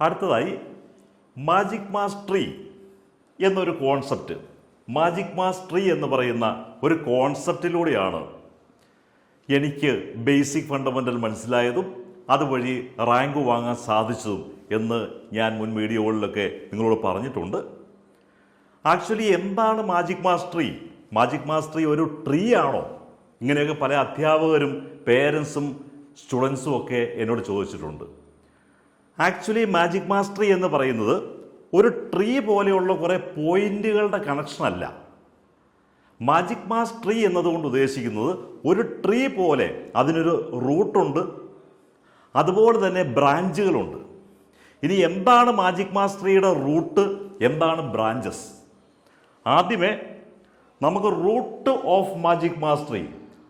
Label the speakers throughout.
Speaker 1: അടുത്തതായി magic mastery എന്നൊരു concept. Magic mastery എന്ന് പറയുന്ന ഒരു കോൺസെപ്റ്റിലൂടെയാണ് എനിക്ക് ബേസിക് ഫണ്ടമെൻ്റൽ മനസ്സിലായതും അതുവഴി റാങ്ക് വാങ്ങാൻ സാധിച്ചതും എന്ന് ഞാൻ മുൻ വീഡിയോകളിലൊക്കെ നിങ്ങളോട് പറഞ്ഞിട്ടുണ്ട്. ആക്ച്വലി എന്താണ് മാജിക് മാസ്റ്ററി? മാജിക് മാസ്റ്ററി ഒരു ട്രീ ആണോ? ഇങ്ങനെയൊക്കെ പല അധ്യാപകരും പേരൻസും സ്റ്റുഡൻസും ഒക്കെ എന്നോട് ചോദിച്ചിട്ടുണ്ട്. ആക്ച്വലി മാജിക് മാസ്റ്ററി എന്ന് പറയുന്നത് ഒരു ട്രീ പോലെയുള്ള കുറേ പോയിന്റുകളുടെ കണക്ഷൻ അല്ല. മാജിക് മാസ്റ്ററി എന്നതുകൊണ്ട് ഉദ്ദേശിക്കുന്നത് ഒരു ട്രീ പോലെ അതിനൊരു റൂട്ടുണ്ട്, അതുപോലെ തന്നെ ബ്രാഞ്ചുകളുണ്ട്. ഇനി എന്താണ് മാജിക് മാസ്റ്ററിയുടെ റൂട്ട്, എന്താണ് ബ്രാഞ്ചസ്? ആദ്യമേ നമുക്ക് റൂട്ട് ഓഫ് മാജിക് മാസ്റ്ററി,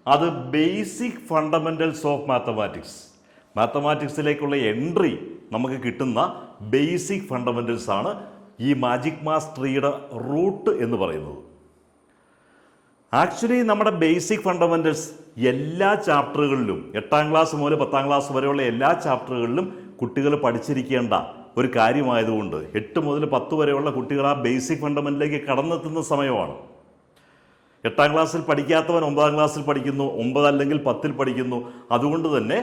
Speaker 1: അത് ബേസിക് ഫണ്ടമെൻ്റൽസ് ഓഫ് മാത്തമാറ്റിക്സ്. മാത്തമാറ്റിക്സിലേക്കുള്ള എൻട്രി നമുക്ക് കിട്ടുന്ന ബേസിക് ഫണ്ടമെൻ്റൽസ് ആണ് ഈ മാജിക് മാസ്റ്ററിയുടെ റൂട്ട് എന്ന് പറയുന്നത്. ആക്ച്വലി നമ്മുടെ ബേസിക് ഫണ്ടമെൻ്റൽസ് എല്ലാ ചാപ്റ്ററുകളിലും 8ാം ക്ലാസ് മുതൽ 10ാം ക്ലാസ് വരെയുള്ള എല്ലാ ചാപ്റ്ററുകളിലും കുട്ടികൾ പഠിച്ചിരിക്കേണ്ട ഒരു കാര്യമായതുകൊണ്ട് 8 മുതൽ 10 വരെയുള്ള കുട്ടികൾ ആ ബേസിക് ഫണ്ടമെൻ്റലിലേക്ക് കടന്നെത്തുന്ന സമയമാണ്. 8ാം ക്ലാസ്സിൽ പഠിക്കാത്തവൻ 9ാം ക്ലാസ്സിൽ പഠിക്കുന്നു, 9 അല്ലെങ്കിൽ 10ൽ പഠിക്കുന്നു. അതുകൊണ്ട് തന്നെ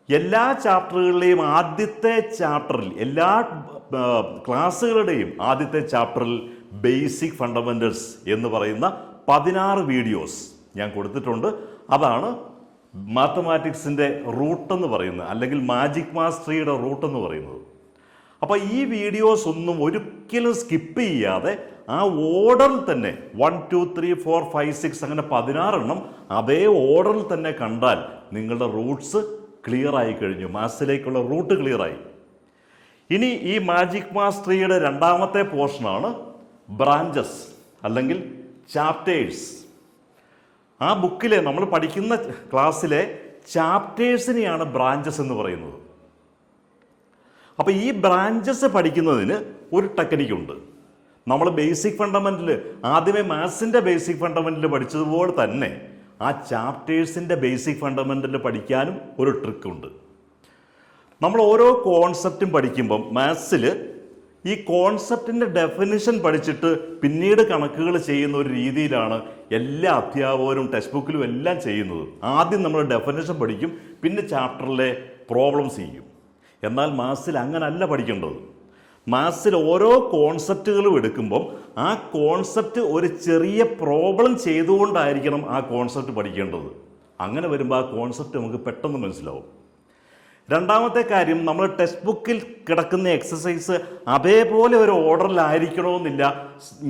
Speaker 1: എല്ലാ ചാപ്റ്ററുകളിലെയും ആദ്യത്തെ ചാപ്റ്ററിൽ, എല്ലാ ക്ലാസ്സുകളുടെയും ആദ്യത്തെ ചാപ്റ്ററിൽ ബേസിക് ഫണ്ടമെൻ്റൽസ് എന്ന് പറയുന്ന 16 വീഡിയോസ് ഞാൻ കൊടുത്തിട്ടുണ്ട്. അതാണ് മാത്തമാറ്റിക്സിൻ്റെ റൂട്ടെന്ന് പറയുന്നത്, അല്ലെങ്കിൽ മാജിക് മാസ്റ്ററിയുടെ റൂട്ടെന്ന് പറയുന്നത്. അപ്പോൾ ഈ വീഡിയോസ് ഒന്നും ഒരിക്കലും സ്കിപ്പ് ചെയ്യാതെ ആ ഓർഡറിൽ തന്നെ 1, 2, 3, 4, 5, 6 അങ്ങനെ 16 എണ്ണം അതേ ഓർഡറിൽ തന്നെ കണ്ടാൽ നിങ്ങളുടെ റൂട്ട്സ് ക്ലിയർ ആയി കഴിഞ്ഞു, മാത്സിലേക്കുള്ള റൂട്ട് ക്ലിയറായി. ഇനി ഈ മാജിക് മാസ്റ്ററിയുടെ രണ്ടാമത്തെ പോർഷനാണ് ബ്രാഞ്ചസ് അല്ലെങ്കിൽ ചാപ്റ്റേഴ്സ്. ആ ബുക്കിലെ നമ്മൾ പഠിക്കുന്ന ക്ലാസ്സിലെ ചാപ്റ്റേഴ്സിനെയാണ് ബ്രാഞ്ചസ് എന്ന് പറയുന്നത്. അപ്പോൾ ഈ ബ്രാഞ്ചസ് പഠിക്കുന്നതിന് ഒരു ടെക്നിക്കുണ്ട്. നമ്മൾ ബേസിക് ഫണ്ടമെൻ്റൽ ആദ്യമേ മാത്സിൻ്റെ ബേസിക് ഫണ്ടമെൻ്റൽ പഠിച്ചതുപോലെ തന്നെ ആ ചാപ്റ്റേഴ്സിൻ്റെ ബേസിക് ഫണ്ടമെൻ്റൽ പഠിക്കാനും ഒരു ട്രിക്കുണ്ട്. നമ്മൾ ഓരോ കോൺസെപ്റ്റും പഠിക്കുമ്പം മാത്സിൽ ഈ കോൺസെപ്റ്റിൻ്റെ ഡെഫിനിഷൻ പഠിച്ചിട്ട് പിന്നീട് കണക്കുകൾ ചെയ്യുന്ന ഒരു രീതിയിലാണ് എല്ലാ അധ്യാപകരും ടെക്സ്റ്റ് ബുക്കിലും എല്ലാം ചെയ്യുന്നത്. ആദ്യം നമ്മൾ ഡെഫിനിഷൻ പഠിക്കും, പിന്നെ ചാപ്റ്ററിലെ പ്രോബ്ലംസ് ചെയ്യും. എന്നാൽ മാത്സിൽ അങ്ങനല്ല പഠിക്കേണ്ടത്. മാത്സിൽ ഓരോ കോൺസെപ്റ്റുകളും എടുക്കുമ്പം ആ കോൺസെപ്റ്റ് ഒരു ചെറിയ പ്രോബ്ലം ചെയ്തുകൊണ്ടായിരിക്കണം ആ കോൺസെപ്റ്റ് പഠിക്കേണ്ടത്. അങ്ങനെ വരുമ്പോൾ ആ കോൺസെപ്റ്റ് നമുക്ക് പെട്ടെന്ന് മനസ്സിലാവും. രണ്ടാമത്തെ കാര്യം, നമ്മൾ ടെക്സ്റ്റ് ബുക്കിൽ കിടക്കുന്ന എക്സസൈസ് അതേപോലെ ഒരു ഓർഡറിലായിരിക്കണമെന്നില്ല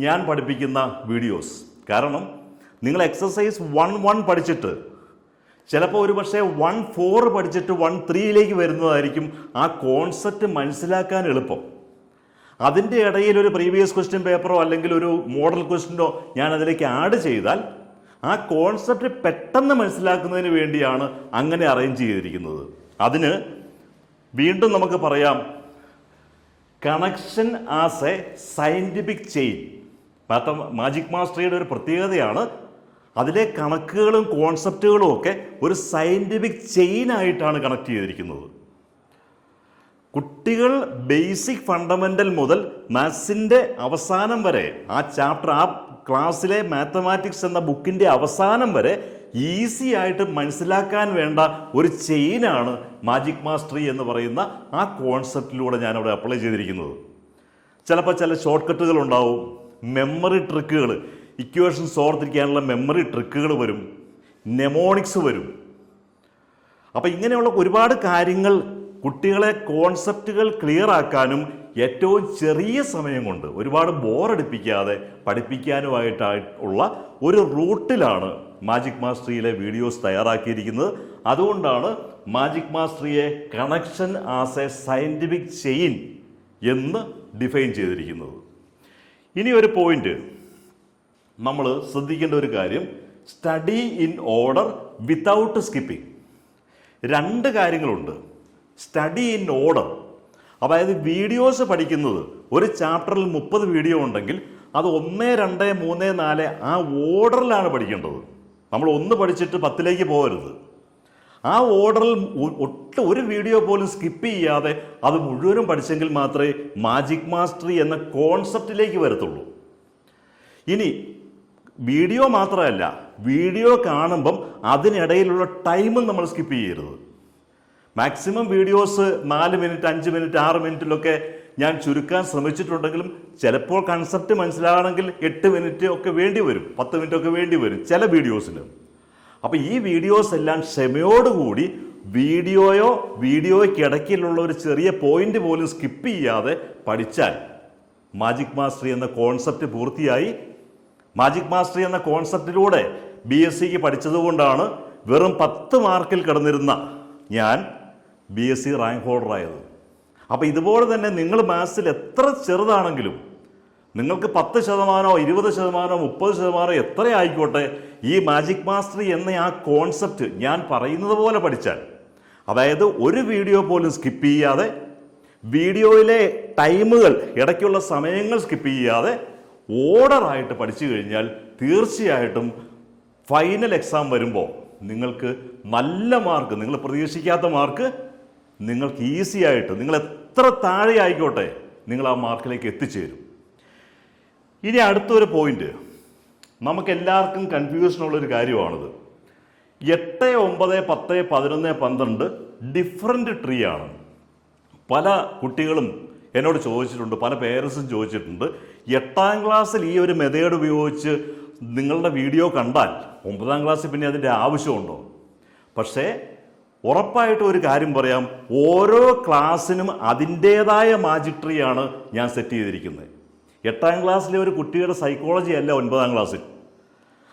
Speaker 1: ഞാൻ പഠിപ്പിക്കുന്ന വീഡിയോസ്. കാരണം നിങ്ങൾ എക്സസൈസ് 1-1 പഠിച്ചിട്ട് ചിലപ്പോൾ ഒരു പക്ഷേ 1-4 പഠിച്ചിട്ട് 1-3ലേക്ക് വരുന്നതായിരിക്കും ആ കോൺസെപ്റ്റ് മനസ്സിലാക്കാൻ എളുപ്പം. അതിൻ്റെ ഇടയിൽ ഒരു പ്രീവിയസ് ക്വസ്റ്റ്യൻ പേപ്പറോ അല്ലെങ്കിൽ ഒരു മോഡൽ ക്വസ്റ്റ്യനോ ഞാൻ അതിലേക്ക് ആഡ് ചെയ്താൽ ആ കോൺസെപ്റ്റ് പെട്ടെന്ന് മനസ്സിലാക്കുന്നതിന് വേണ്ടിയാണ് അങ്ങനെ അറേഞ്ച് ചെയ്തിരിക്കുന്നത്. അതിന് വീണ്ടും നമുക്ക് പറയാം, connection as a scientific chain. Magic മാസ്റ്ററിയുടെ ഒരു പ്രത്യേകതയാണ് അതിലെ കണക്കുകളും കോൺസെപ്റ്റുകളും ഒക്കെ ഒരു സയൻറ്റിഫിക് ചെയിനായിട്ടാണ് കണക്ട് ചെയ്തിരിക്കുന്നത്. കുട്ടികൾ ബേസിക് ഫണ്ടമെൻ്റൽ മുതൽ മാത്സിൻ്റെ അവസാനം വരെ ആ ചാപ്റ്റർ, ആ ക്ലാസ്സിലെ മാത്തമാറ്റിക്സ് എന്ന ബുക്കിൻ്റെ അവസാനം വരെ ഈസി ആയിട്ട് മനസ്സിലാക്കാൻ വേണ്ട ഒരു ചെയിനാണ് മാജിക് മാസ്റ്ററി എന്ന് പറയുന്ന ആ കോൺസെപ്റ്റിലൂടെ ഞാനവിടെ അപ്ലൈ ചെയ്തിരിക്കുന്നത്. ചിലപ്പോൾ ചില ഷോർട്ട് കട്ടുകൾ ഉണ്ടാവും, മെമ്മറി ട്രിക്കുകൾ, ഇക്വേഷൻസ് ഓർത്തിരിക്കാനുള്ള മെമ്മറി ട്രിക്കുകൾ വരും, നെമോണിക്സ് വരും. അപ്പോൾ ഇങ്ങനെയുള്ള ഒരുപാട് കാര്യങ്ങൾ കുട്ടികളെ കോൺസെപ്റ്റുകൾ ക്ലിയർ ആക്കാനും ഏറ്റവും ചെറിയ സമയം കൊണ്ട് ഒരുപാട് ബോറടിപ്പിക്കാതെ പഠിപ്പിക്കാനുമായിട്ടുള്ള ഒരു റൂട്ടിലാണ് മാജിക് മാസ്റ്ററിയിലെ വീഡിയോസ് തയ്യാറാക്കിയിരിക്കുന്നത്. അതുകൊണ്ടാണ് മാജിക് മാസ്റ്ററിയെ connection as a scientific chain എന്ന് ഡിഫൈൻ ചെയ്തിരിക്കുന്നത്. ഇനി ഒരു പോയിന്റ് നമ്മൾ ശ്രദ്ധിക്കേണ്ട ഒരു കാര്യം, study in order without skipping. 2 കാര്യങ്ങളുണ്ട്. സ്റ്റഡി ഇൻ ഓർഡർ, അതായത് വീഡിയോസ് പഠിക്കുന്നത് ഒരു ചാപ്റ്ററിൽ 30 വീഡിയോ ഉണ്ടെങ്കിൽ അത് 1, 2, 3, 4 ആ ഓർഡറിലാണ് പഠിക്കേണ്ടത്. നമ്മൾ 1 പഠിച്ചിട്ട് 10ലേക്ക് പോകരുത്. ആ ഓർഡറിൽ ഒരു വീഡിയോ പോലും സ്കിപ്പ് ചെയ്യാതെ അത് മുഴുവനും പഠിച്ചെങ്കിൽ മാത്രമേ മാജിക് മാസ്റ്ററി എന്ന കോൺസെപ്റ്റിലേക്ക് വരത്തുള്ളൂ. ഇനി വീഡിയോ മാത്രമല്ല, വീഡിയോ കാണുമ്പം അതിനിടയിലുള്ള ടൈമും നമ്മൾ സ്കിപ്പ് ചെയ്യരുത്. മാക്സിമം വീഡിയോസ് 4 മിനിറ്റ് 5 മിനിറ്റ് 6 മിനിറ്റിലൊക്കെ ഞാൻ ചുരുക്കാൻ ശ്രമിച്ചിട്ടുണ്ടെങ്കിലും ചിലപ്പോൾ കൺസെപ്റ്റ് മനസ്സിലാകണമെങ്കിൽ 8 മിനിറ്റ് ഒക്കെ വേണ്ടി വരും, 10 മിനിറ്റ് ഒക്കെ വേണ്ടി വരും ചില വീഡിയോസിന്. അപ്പോൾ ഈ വീഡിയോസ് എല്ലാം ക്ഷമയോടുകൂടി വീഡിയോയ്ക്കിടയ്ക്കിലുള്ള ഒരു ചെറിയ പോയിന്റ് പോലും സ്കിപ്പ് ചെയ്യാതെ പഠിച്ചാൽ മാജിക് മാസ്റ്ററി എന്ന കോൺസെപ്റ്റ് പൂർത്തിയായി. മാജിക് മാസ്റ്ററി എന്ന കോൺസെപ്റ്റിലൂടെ BSc പഠിച്ചതുകൊണ്ടാണ് വെറും 10 മാർക്കിൽ കിടന്നിരുന്ന ഞാൻ BSc റാങ്ക് ഹോൾഡറായത്. അപ്പോൾ ഇതുപോലെ തന്നെ നിങ്ങൾ മാത്സിൽ എത്ര ചെറുതാണെങ്കിലും നിങ്ങൾക്ക് 10%, 20%, 30% എത്ര ആയിക്കോട്ടെ, ഈ മാജിക് മാസ്റ്ററി എന്ന ആ കോൺസെപ്റ്റ് ഞാൻ പറയുന്നത് പോലെ പഠിച്ചാൽ, അതായത് ഒരു വീഡിയോ പോലും സ്കിപ്പ് ചെയ്യാതെ, വീഡിയോയിലെ ടൈമുകൾ ഇടയ്ക്കുള്ള സമയങ്ങൾ സ്കിപ്പ് ചെയ്യാതെ ഓർഡറായിട്ട് പഠിച്ചു കഴിഞ്ഞാൽ തീർച്ചയായിട്ടും ഫൈനൽ എക്സാം വരുമ്പോൾ നിങ്ങൾക്ക് നല്ല മാർക്ക്, നിങ്ങൾ പ്രതീക്ഷിക്കാത്ത മാർക്ക് നിങ്ങൾക്ക് ഈസി ആയിട്ട്, നിങ്ങൾ എത്ര താഴെ ആയിക്കോട്ടെ, നിങ്ങൾ ആ മാർക്കിലേക്ക് എത്തിച്ചേരും. ഇനി അടുത്തൊരു പോയിന്റ്, നമുക്കെല്ലാവർക്കും കൺഫ്യൂഷനുള്ളൊരു കാര്യമാണിത്. 8, 9, 10, 11, 12 ഡിഫറെൻ്റ് ട്രീ ആണ്. പല കുട്ടികളും എന്നോട് ചോദിച്ചിട്ടുണ്ട്, പല പേരൻസും ചോദിച്ചിട്ടുണ്ട്, 8ാം ക്ലാസ്സിൽ ഈ ഒരു മെത്തേഡ് ഉപയോഗിച്ച് നിങ്ങളുടെ വീഡിയോ കണ്ടാൽ 9ാം ക്ലാസ്സിൽ പിന്നെ അതിൻ്റെ ആവശ്യമുണ്ടോ? പക്ഷേ ഉറപ്പായിട്ടും ഒരു കാര്യം പറയാം, ഓരോ ക്ലാസ്സിനും അതിൻ്റേതായ മാജിക് ട്രീ ആണ് ഞാൻ സെറ്റ് ചെയ്തിരിക്കുന്നത്. 8ാം ക്ലാസ്സിലെ ഒരു കുട്ടിയുടെ സൈക്കോളജി അല്ല 9ാം ക്ലാസ്സിൽ.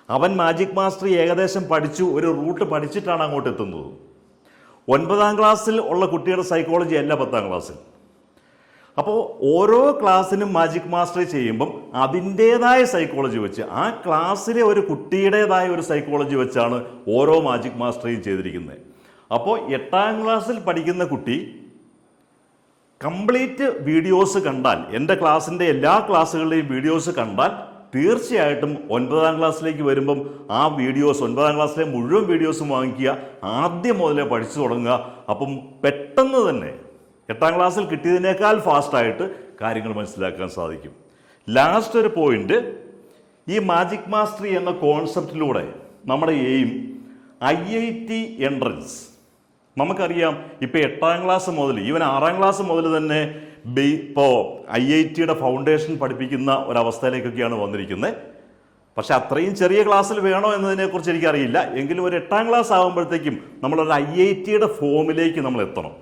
Speaker 1: അവൻ മാജിക് മാസ്റ്ററി ഏകദേശം പഠിച്ചു, ഒരു റൂട്ട് പഠിച്ചിട്ടാണ് അങ്ങോട്ട് എത്തുന്നത്. 9ാം ക്ലാസ്സിൽ ഉള്ള കുട്ടിയുടെ സൈക്കോളജി അല്ല 10ാം ക്ലാസ്സിൽ. അപ്പോൾ ഓരോ ക്ലാസ്സിനും മാജിക് മാസ്റ്ററി ചെയ്യുമ്പം അതിൻ്റേതായ സൈക്കോളജി വെച്ച്, ആ ക്ലാസ്സിലെ ഒരു കുട്ടിയുടേതായ ഒരു സൈക്കോളജി വെച്ചാണ് ഓരോ മാജിക് മാസ്റ്ററിയും ചെയ്തിരിക്കുന്നത്. അപ്പോൾ 8ാം ക്ലാസ്സിൽ പഠിക്കുന്ന കുട്ടി കംപ്ലീറ്റ് വീഡിയോസ് കണ്ടാൽ, എൻ്റെ ക്ലാസ്സിൻ്റെ എല്ലാ ക്ലാസ്സുകളുടെയും വീഡിയോസ് കണ്ടാൽ തീർച്ചയായിട്ടും 9ാം ക്ലാസ്സിലേക്ക് വരുമ്പം ആ വീഡിയോസ്, 9ാം ക്ലാസ്സിലെ മുഴുവൻ വീഡിയോസും വാങ്ങിക്കുക, ആദ്യം മുതലേ പഠിച്ചു തുടങ്ങുക. അപ്പം പെട്ടെന്ന് തന്നെ 8ാം ക്ലാസ്സിൽ കിട്ടിയതിനേക്കാൾ ഫാസ്റ്റായിട്ട് കാര്യങ്ങൾ മനസ്സിലാക്കാൻ സാധിക്കും. ലാസ്റ്റ് ഒരു പോയിന്റ്, ഈ മാജിക് മാസ്റ്ററി എന്ന കോൺസെപ്റ്റിലൂടെ നമ്മുടെ എയിം IIT എൻട്രൻസ്. നമുക്കറിയാം, ഇപ്പോൾ 8ാം ക്ലാസ് മുതൽ, ഈവൻ 6ാം ക്ലാസ് മുതൽ തന്നെ ഇപ്പോൾ IITയുടെ ഫൗണ്ടേഷൻ പഠിപ്പിക്കുന്ന ഒരവസ്ഥയിലേക്കൊക്കെയാണ് വന്നിരിക്കുന്നത്. പക്ഷെ അത്രയും ചെറിയ ക്ലാസ്സിൽ വേണോ എന്നതിനെക്കുറിച്ച് എനിക്കറിയില്ല. എങ്കിലും ഒരു 8ാം ക്ലാസ് ആകുമ്പോഴത്തേക്കും നമ്മളൊരു IITയുടെ ഫോമിലേക്ക് നമ്മൾ എത്തണം.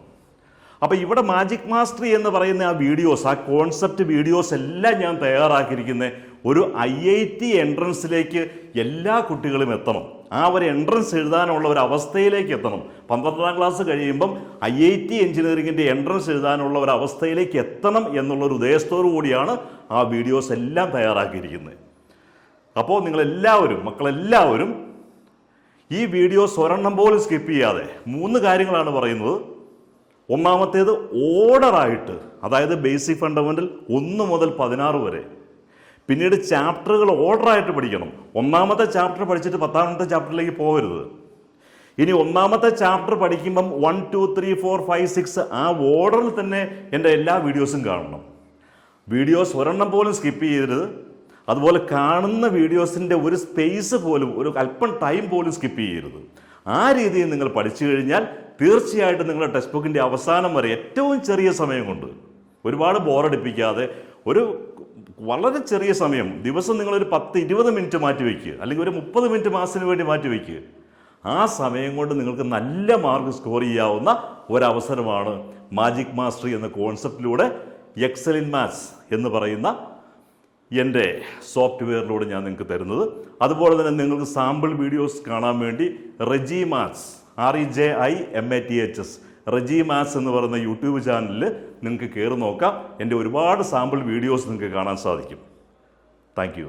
Speaker 1: അപ്പോൾ ഇവിടെ മാജിക് മാസ്റ്ററി എന്ന് പറയുന്ന ആ വീഡിയോസ്, ആ കോൺസെപ്റ്റ് വീഡിയോസ് എല്ലാം ഞാൻ തയ്യാറാക്കിയിരിക്കുന്നത് ഒരു IIT എൻട്രൻസിലേക്ക് എല്ലാ കുട്ടികളും എത്തണം, ആ ഒരു എൻട്രൻസ് എഴുതാനുള്ള ഒരു അവസ്ഥയിലേക്ക് എത്തണം. 12ാം ക്ലാസ് കഴിയുമ്പം IIT എഞ്ചിനീയറിംഗിൻ്റെ എൻട്രൻസ് എഴുതാനുള്ള ഒരു അവസ്ഥയിലേക്ക് എത്തണം എന്നുള്ളൊരു ഉദ്ദേശത്തോടു കൂടിയാണ് ആ വീഡിയോസ് എല്ലാം തയ്യാറാക്കിയിരിക്കുന്നത്. അപ്പോൾ നിങ്ങളെല്ലാവരും, മക്കളെല്ലാവരും ഈ വീഡിയോസ് ഒരെണ്ണം പോലും സ്കിപ്പ് ചെയ്യാതെ 3 കാര്യങ്ങളാണ് പറയുന്നത്. ഒന്നാമത്തേത് ഓർഡറായിട്ട്, അതായത് ബേസിക് ഫണ്ടമെൻ്റൽ 1 മുതൽ 16 വരെ. പിന്നീട് ചാപ്റ്ററുകൾ ഓർഡറായിട്ട് പഠിക്കണം. 1ാമത്തെ ചാപ്റ്റർ പഠിച്ചിട്ട് 10ാമത്തെ ചാപ്റ്ററിലേക്ക് പോകരുത്. ഇനി 1ാമത്തെ ചാപ്റ്റർ പഠിക്കുമ്പം 1, 2, 3, 4, 5, 6 ആ ഓർഡറിൽ തന്നെ എൻ്റെ എല്ലാ വീഡിയോസും കാണണം. വീഡിയോസ് ഒരെണ്ണം പോലും സ്കിപ്പ് ചെയ്യരുത്. അതുപോലെ കാണുന്ന വീഡിയോസിൻ്റെ ഒരു സ്പേസ് പോലും, ഒരു അല്പം ടൈം പോലും സ്കിപ്പ് ചെയ്യരുത്. ആ രീതിയിൽ നിങ്ങൾ പഠിച്ചു കഴിഞ്ഞാൽ തീർച്ചയായിട്ടും നിങ്ങളുടെ ടെക്സ്റ്റ് ബുക്കിൻ്റെ അവസാനം വരെ ഏറ്റവും ചെറിയ സമയം കൊണ്ട്, ഒരുപാട് ബോറടിപ്പിക്കാതെ, ഒരു വളരെ ചെറിയ സമയം, ദിവസം നിങ്ങളൊരു 10-20 മിനിറ്റ് മാറ്റി വയ്ക്കുക, അല്ലെങ്കിൽ ഒരു 30 മിനിറ്റ് മാസത്തിന് വേണ്ടി മാറ്റി വയ്ക്കുക. ആ സമയം കൊണ്ട് നിങ്ങൾക്ക് നല്ല മാർക്ക് സ്കോർ ചെയ്യാവുന്ന ഒരവസരമാണ് മാജിക് മാസ്റ്ററി എന്ന കോൺസെപ്റ്റിലൂടെ എക്സൽ ഇൻ മാത്സ് എന്ന് പറയുന്ന എൻ്റെ സോഫ്റ്റ്വെയറിലൂടെ ഞാൻ നിങ്ങൾക്ക് തരുന്നത്. അതുപോലെ തന്നെ നിങ്ങൾക്ക് സാമ്പിൾ വീഡിയോസ് കാണാൻ വേണ്ടി Reji maths, REJIMATHS, Reji maths എന്ന് പറയുന്ന യൂട്യൂബ് ചാനലിൽ നിങ്ങൾക്ക് കയറി നോക്കാം. എൻ്റെ ഒരുപാട് സാമ്പിൾ വീഡിയോസ് നിങ്ങൾക്ക് കാണാൻ സാധിക്കും. Thank you.